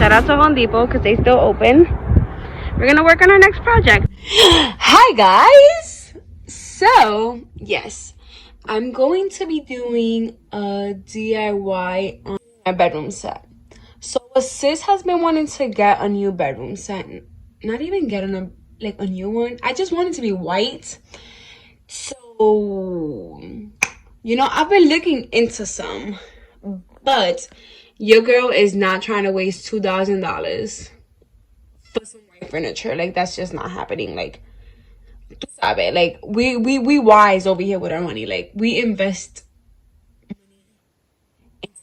Shout out to Home Depot because they still open. We're gonna work on our next project. Hi guys! So, yes, I'm going to be doing a DIY on my bedroom set. So a sis has been wanting to get a new bedroom set. Not even getting a new one. I just want it to be white. So, I've been looking into some, but your girl is not trying to waste $2,000 for some white furniture. Like, that's just not happening. Like, tú sabes, like we wise over here with our money. Like, we invest into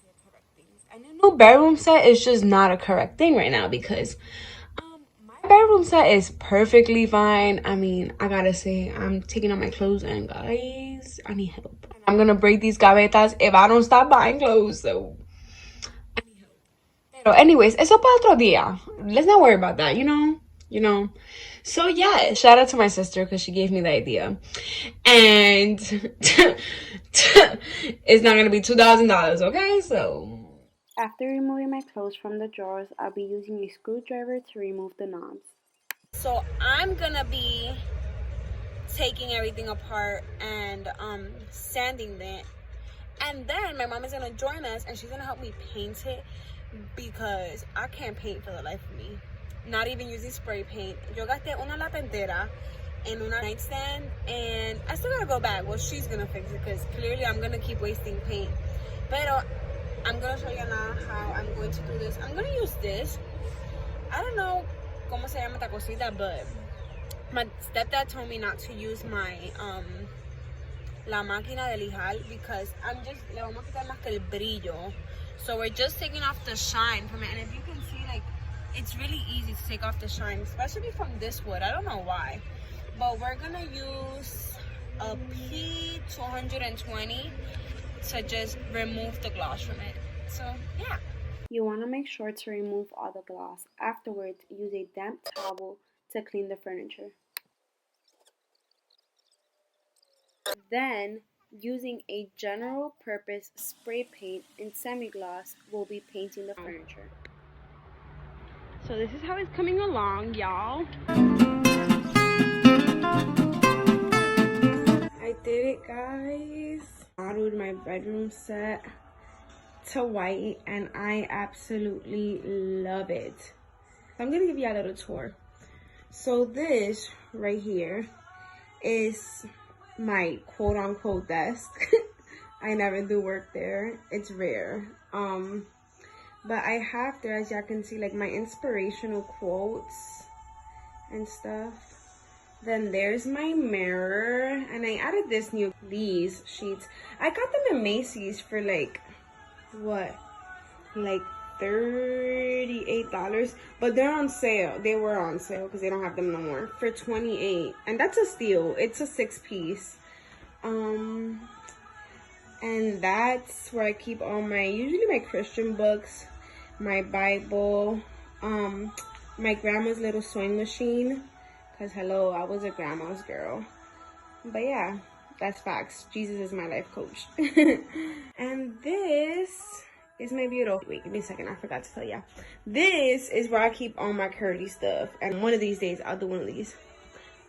the correct things. And a new bedroom set is just not a correct thing right now because my bedroom set is perfectly fine. I mean, I gotta say, I'm taking out my clothes and guys, I need help. I'm gonna break these gavetas if I don't stop buying clothes. So I need help. Pero anyways, eso para otro día. Let's not worry about that, you know. So yeah, shout out to my sister because she gave me the idea. And it's not gonna be $2,000, okay? So After removing my clothes from the drawers, I'll be using a screwdriver to remove the knobs. So I'm gonna be taking everything apart and sanding it. And then my mom is gonna join us and she's gonna help me paint it because I can't paint for the life of me. Not even using spray paint. Yo gasté una lata entera in una nightstand and I still gotta go back. Well, she's gonna fix it because clearly I'm gonna keep wasting paint. Pero I'm gonna show you now how I'm going to do this. I'm gonna use this. I don't know cómo se llama esta cosita, but my stepdad told me not to use my la máquina de lijar because le vamos a quitar más que el brillo. So we're just taking off the shine from it. And if you can see, like, it's really easy to take off the shine, especially from this wood. I don't know why. But we're gonna use a P220 to just remove the gloss from it. So yeah. You want to make sure to remove all the gloss. Afterwards, use a damp towel to clean the furniture. Then, using a general purpose spray paint and semi-gloss, we'll be painting the furniture. So this is how it's coming along, y'all. I did it, guys. Modeled my bedroom set to white and I absolutely love it. I'm gonna give you a little tour. So this right here is my quote-unquote desk. I never do work there. It's rare. But I have there, as y'all can see, like my inspirational quotes and stuff. Then there's my mirror, and I added these sheets. I got them in Macy's for like $38, but they're on sale. They were on sale because they don't have them no more for $28, and that's a steal. It's a 6-piece. And that's where I keep all usually my Christian books, my Bible, my grandma's little sewing machine, because hello, I was a grandma's girl. But yeah, that's facts. Jesus is my life coach. And this is my beautiful. Wait, give me a second. I forgot to tell you. This is where I keep all my curly stuff. And one of these days, I'll do one of these.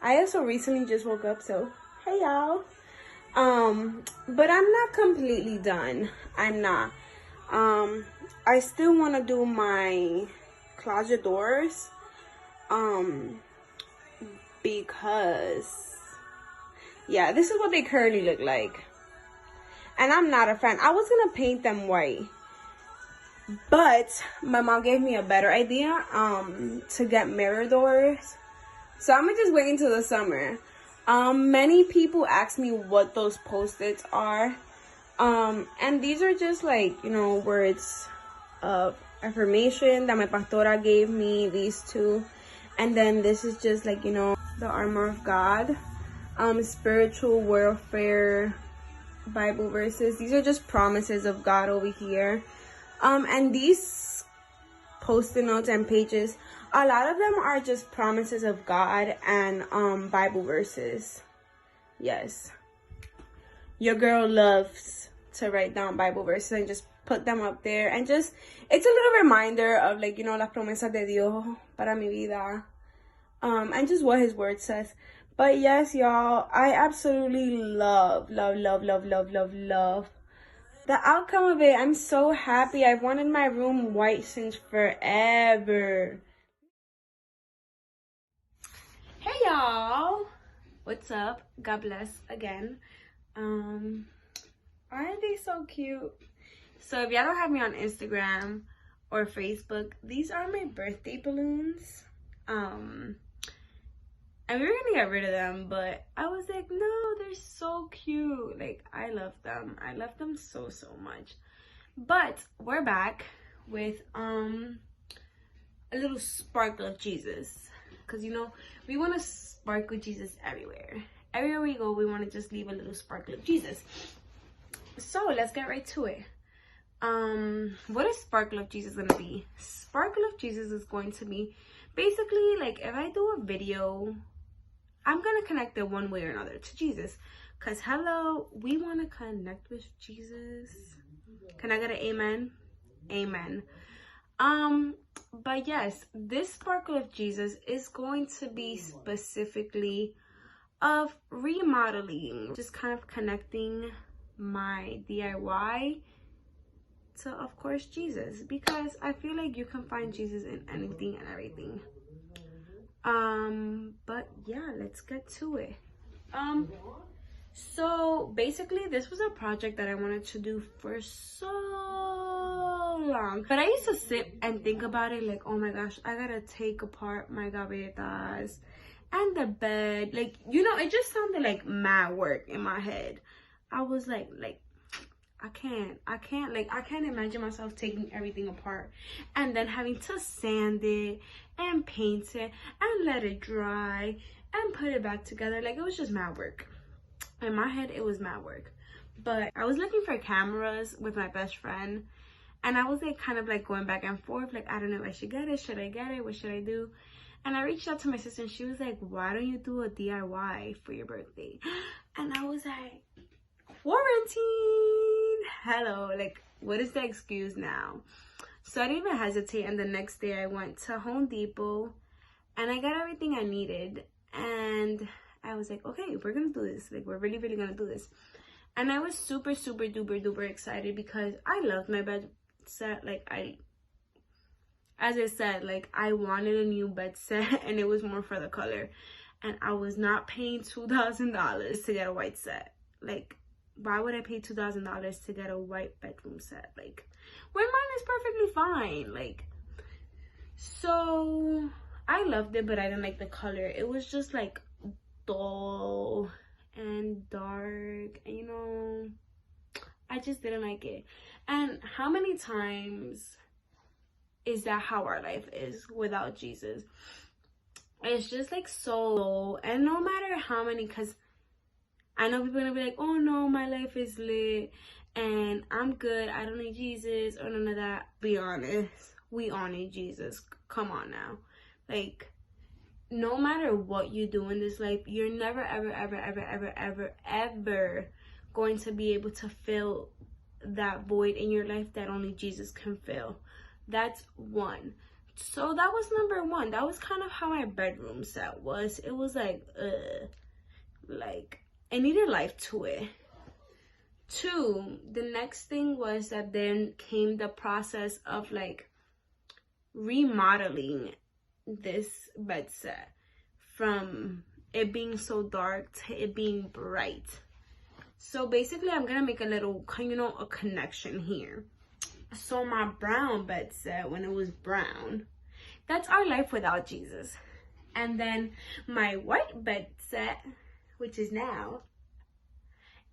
I also recently just woke up, so hey y'all. But I'm not completely done. I'm not. I still want to do my closet doors. Because yeah, this is what they currently look like. And I'm not a fan. I was gonna paint them white, but my mom gave me a better idea to get mirror doors. So I'm gonna just wait until the summer. Many people ask me what those post-its are. And these are just like, words of affirmation that my pastora gave me, these two. And then this is just like, the armor of God, spiritual warfare Bible verses. These are just promises of God over here. And these post-it notes and pages, a lot of them are just promises of God and Bible verses. Yes, your girl loves to write down Bible verses and just put them up there, and just, it's a little reminder of, like, you know, las promesas de Dios para mi vida, and just what his word says. But yes, y'all, I absolutely love the outcome of it. I'm so happy. I've wanted my room white since forever. Hey y'all, what's up? God bless again. Aren't they so cute? So if y'all don't have me on Instagram or Facebook, these are my birthday balloons. And we were gonna get rid of them, but I was like, no, they're so cute. Like, I love them. I love them so much. But we're back with a little sparkle of Jesus, because you know we want to sparkle Jesus everywhere. Everywhere we go, we want to just leave a little sparkle of Jesus. So let's get right to it. What is sparkle of Jesus gonna be? Sparkle of Jesus is going to be basically like, if I do a video, I'm gonna connect it one way or another to Jesus, because hello, we want to connect with Jesus. Can I get an amen? Amen. But yes, this sparkle of Jesus is going to be specifically of remodeling, just kind of connecting my DIY to, of course, Jesus, because I feel like you can find Jesus in anything and everything. But yeah, let's get to it. So basically this was a project that I wanted to do for so long, but I used to sit and think about it like, oh my gosh, I gotta take apart my gavetas and the bed, like, you know, it just sounded like mad work in my head. I was like I can't imagine myself taking everything apart and then having to sand it and paint it and let it dry and put it back together. Like, it was just mad work. In my head, it was mad work. But I was looking for cameras with my best friend, and I was like kind of like going back and forth, like, I don't know if I should get it, should I get it, what should I do? And I reached out to my sister and she was like, why don't you do a DIY for your birthday? And I was like, quarantine, hello, like, what is the excuse now? So I didn't even hesitate, and the next day I went to Home Depot and I got everything I needed, and I was like, okay, we're gonna do this, like, we're really gonna do this. And I was super duper excited because I loved my bed set. Like, as I said, like, I wanted a new bed set and it was more for the color, and I was not paying $2,000 to get a white set. Like, why would I pay $2,000 to get a white bedroom set? Like, when mine is perfectly fine. Like, so I loved it, but I didn't like the color. It was just like dull and dark, and you know, I just didn't like it. And how many times is that how our life is without Jesus? It's just like so low. And no matter how many, because I know people are gonna be like, oh no, my life is lit and I'm good, I don't need Jesus or none of that. Be honest, we all need Jesus. Come on now. Like, no matter what you do in this life, you're never ever going to be able to fill that void in your life that only Jesus can fill. That's one. So that was number one. That was kind of how my bedroom set was. It was like, like, I needed life to it. Two, the next thing was that then came the process of like remodeling this bed set, from it being so dark to it being bright. So basically I'm gonna make a little, you know, a connection here. So my brown bed set, when it was brown, that's our life without Jesus. And then my white bed set, which is now,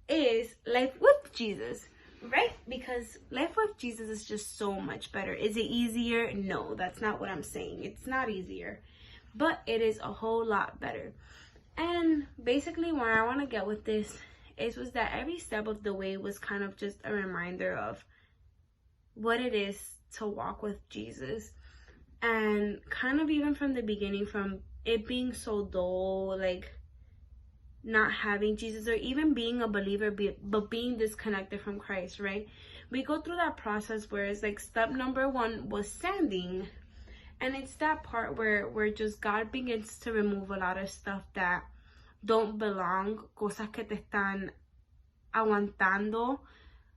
is life with Jesus, right? Because life with Jesus is just so much better. Is it easier? No, that's not what I'm saying. It's not easier, but it is a whole lot better. And basically where I want to get with this was that every step of the way was kind of just a reminder of what it is to walk with Jesus. And kind of even from the beginning, from it being so dull, like not having Jesus, or even being a believer but being disconnected from Christ, right? we go through that process where it's like step number 1 was sanding. And it's that part where just God begins to remove a lot of stuff that don't belong, cosas que te están aguantando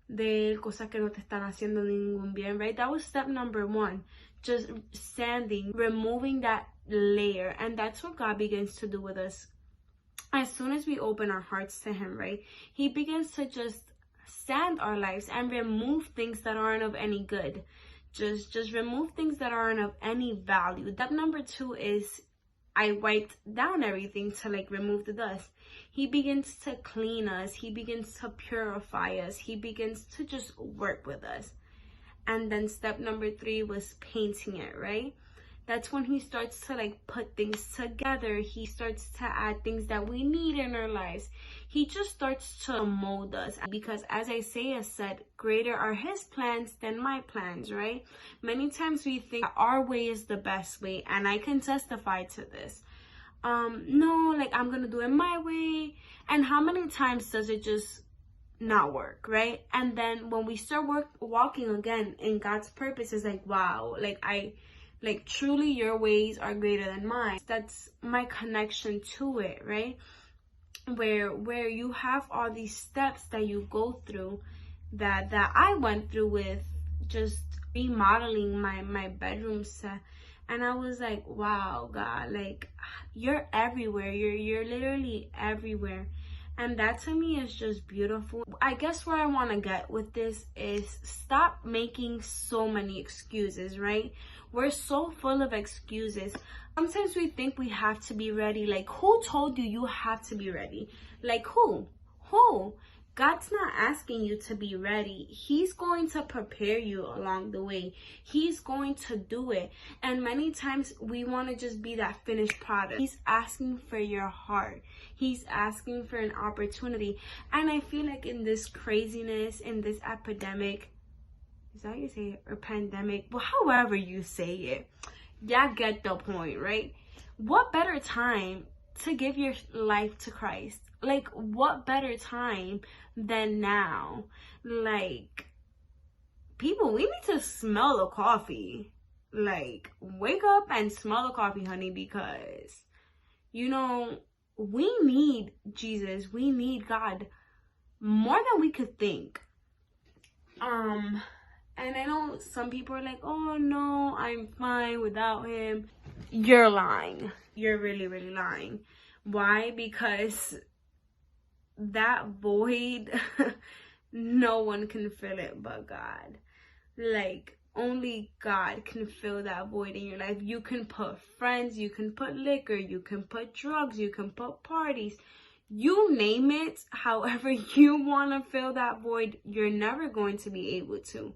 de él, cosas que no te están haciendo ningún bien, right? That was step number 1, just sanding, removing that layer. And that's what God begins to do with us. As soon as we open our hearts to him, right, he begins to just sand our lives and remove things that aren't of any good. Just remove things that aren't of any value. Step number 2 is I wiped down everything to like remove the dust. He begins to clean us. He begins to purify us. He begins to just work with us. And then step number 3 was painting it, right? That's when he starts to like put things together. He starts to add things that we need in our lives. He just starts to mold us, because as Isaiah said, greater are his plans than my plans, right? Many times we think our way is the best way, and I can testify to this. No, like I'm gonna do it my way. And how many times does it just not work, right? And then when we start walking again in God's purpose, it's like, wow, like truly your ways are greater than mine. That's my connection to it, right? Where you have all these steps that you go through that I went through with just remodeling my bedroom set. And I was like, wow, God, like you're everywhere. You're literally everywhere. And that to me is just beautiful. I guess where I want to get with this is stop making so many excuses, right? We're so full of excuses. Sometimes we think we have to be ready. Like, who told you you have to be ready? Like, who? Who? God's not asking you to be ready. He's going to prepare you along the way. He's going to do it. And many times we want to just be that finished product. He's asking for your heart. He's asking for an opportunity. And I feel like in this craziness, in this epidemic, is that how you say it? Or pandemic? Well, however you say it, y'all get the point, right? What better time to give your life to Christ? Like, what better time than now? Like, people, we need to smell the coffee. Like, wake up and smell the coffee, honey, because, you know, we need Jesus. We need God more than we could think. And I know some people are like, oh no, I'm fine without him. You're lying. You're really, really lying. Why? Because that void, no one can fill it but God. Like, only God can fill that void in your life. You can put friends, you can put liquor, you can put drugs, you can put parties. You name it, however you want to fill that void, you're never going to be able to.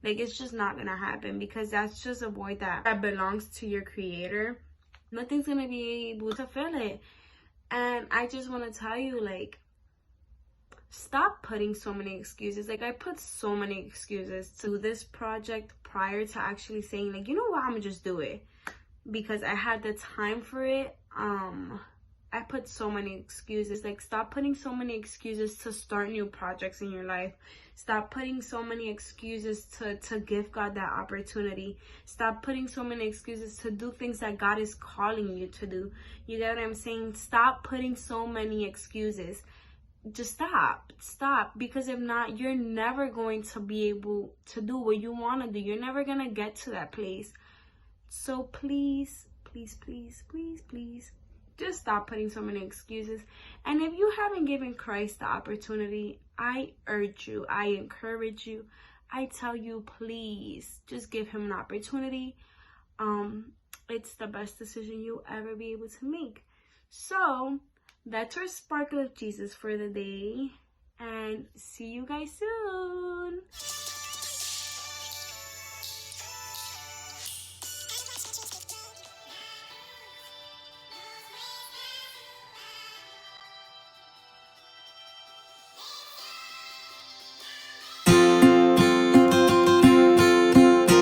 Like, it's just not going to happen, because that's just a void that belongs to your creator. Nothing's going to be able to fill it. And I just want to tell you, like, stop putting so many excuses. Like, I put so many excuses to this project prior to actually saying, like, you know what, I'm going to just do it. Because I had the time for it. I put so many excuses. Like, stop putting so many excuses to start new projects in your life. Stop putting so many excuses to give God that opportunity. Stop putting so many excuses to do things that God is calling you to do. You get what I'm saying? Stop putting so many excuses. Just stop. Because if not, you're never going to be able to do what you want to do. You're never going to get to that place. So please, please, please, please, please, just stop putting so many excuses. And if you haven't given Christ the opportunity, I urge you, I encourage you, I tell you, please just give him an opportunity. It's the best decision you'll ever be able to make. So that's our sparkle of Jesus for the day, and see you guys soon.